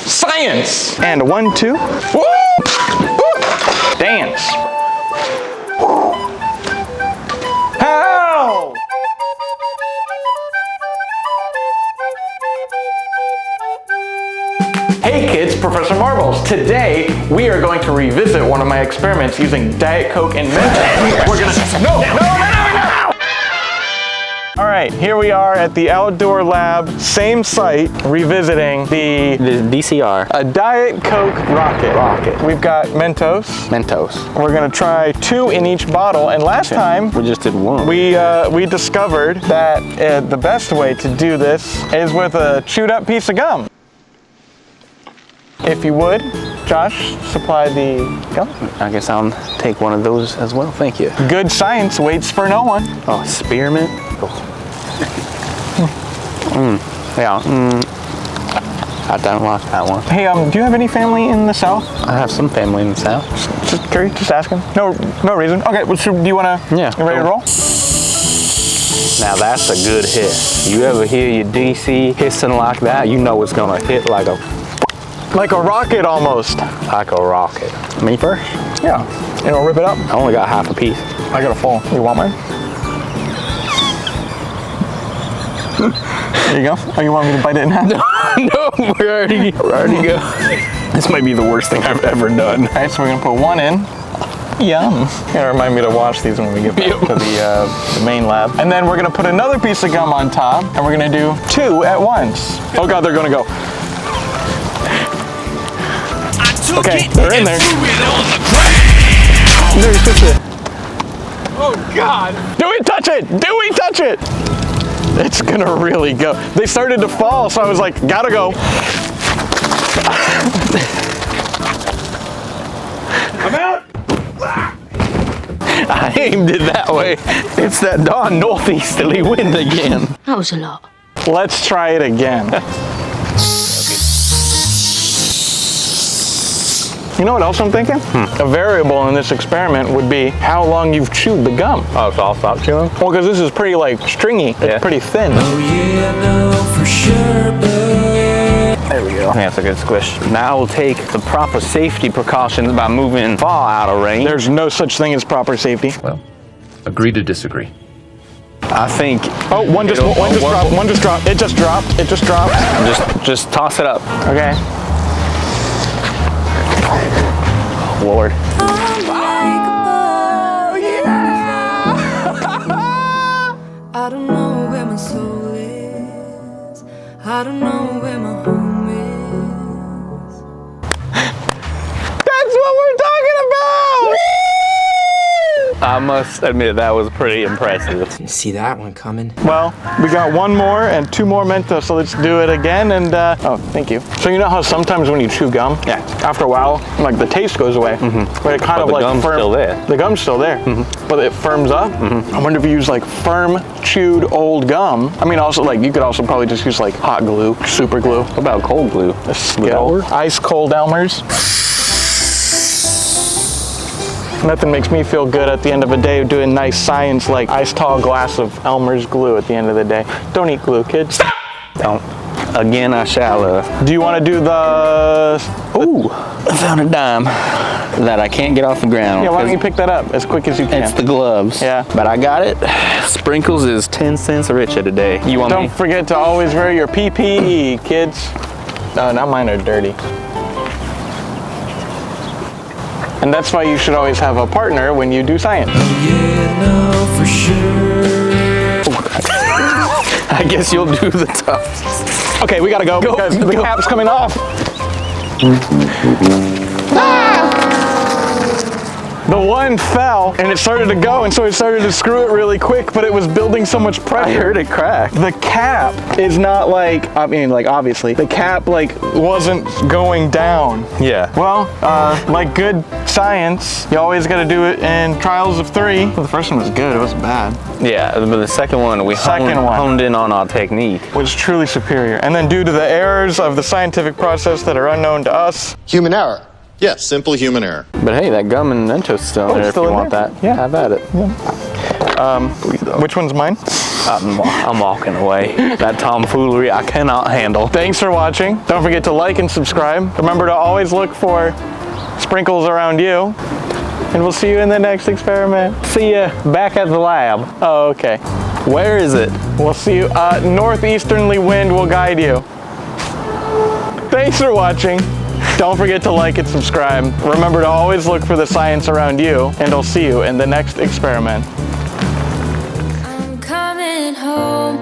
Science! And 1, 2. Woo! Woo! Dance. How? Hey kids, Professor Marbles. Today we are going to revisit one of my experiments using Diet Coke and Mentos. We're gonna no. All right, here we are at the outdoor lab, same site, revisiting the DCR. A Diet Coke rocket. We've got Mentos. We're gonna try 2 in each bottle, and last time we just did 1. We discovered that the best way to do this is with a chewed up piece of gum. If you would, Josh, supply the gum. I guess I'll take one of those as well, thank you. Good science waits for no one. Oh, spearmint. Oh. I don't like that one. Hey, do you have any family in the South? I have some family in the South. Just curious, just asking. No reason. Okay, well, so do you wanna, yeah, you ready to roll? Now that's a good hit. You ever hear your DC hissing like that, you know it's gonna hit like a rocket almost. Like a rocket. Me first? Yeah. You know, rip it up. I only got half a piece. I got a full. You want mine? There you go. Oh, you want me to bite it in half? No, we're already go. This might be the worst thing I've ever done. All right, so we're gonna put 1 in. Yum. Gonna remind me to wash these when we get back to the main lab. And then we're gonna put another piece of gum on top, and we're gonna do 2 at once. Oh God, they're gonna go. Okay, they're in there. Oh God! Dewey, touch it! Dewey, touch it! It's gonna really go. They started to fall, so I was like, gotta go. I'm out! I aimed it that way. It's that darn northeasterly wind again. That was a lot. Let's try it again. You know what else I'm thinking? A variable in this experiment would be how long you've chewed the gum. Oh, so I'll stop chewing? Well, because this is pretty stringy. It's pretty thin. Oh yeah, no, for sure, but... There we go. That's a good squish. Now we'll take the proper safety precautions by moving far out of range. There's no such thing as proper safety. Well, agree to disagree. I think... Oh, one just dropped. It just dropped. Just toss it up. Okay. Lord. Oh yeah! I don't know where my soul is. I don't know where my home is. That's what we're talking about! I must admit that was pretty impressive. Didn't see that one coming. Well, we got 1 more and 2 more Mentos, so let's do it again. And oh, thank you. So you know how sometimes when you chew gum, after a while, like the taste goes away, but it kind of like gum's still there. The gum's still there, but it firms up. I wonder if you use like firm chewed old gum. I mean, also like you could also probably just use like hot glue, super glue. What about cold glue? A skill. Ice cold Elmer's. Nothing makes me feel good at the end of a day doing nice science like ice tall glass of Elmer's glue at the end of the day. Don't eat glue, kids. Don't. Again, I shall. Do you want to do the... Ooh, I found a dime that I can't get off the ground. Yeah, why don't you pick that up as quick as you can? It's the gloves. Yeah. But I got it. Sprinkles is 10 cents richer today. You want me? Don't forget to always wear your PPE, kids. No, not mine are dirty. And that's why you should always have a partner when you do science. Oh yeah, no, for sure. I guess you'll do the tough. Okay, we gotta go because the cap's coming off. The one fell and it started to go, and so it started to screw it really quick, but it was building so much pressure. I heard it crack. The cap is not like, I mean, like obviously, the cap like wasn't going down. Yeah. Well, like good science, you always gotta do it in trials of 3. Well, the first one was good, it wasn't bad. Yeah, but the second one, we honed in on our technique. Was truly superior. And then due to the errors of the scientific process that are unknown to us. Human error. Yes, simple human error. But hey, that gum and Mentos still in there if you want that. Yeah. Have at it. Yeah. Which one's mine? I'm walking away. That tomfoolery I cannot handle. Thanks for watching. Don't forget to like and subscribe. Remember to always look for sprinkles around you. And we'll see you in the next experiment. See ya back at the lab. Oh, okay. Where is it? We'll see you. Northeasterly wind will guide you. Thanks for watching. Don't forget to like and subscribe. Remember to always look for the science around you, and I'll see you in the next experiment. I'm coming home.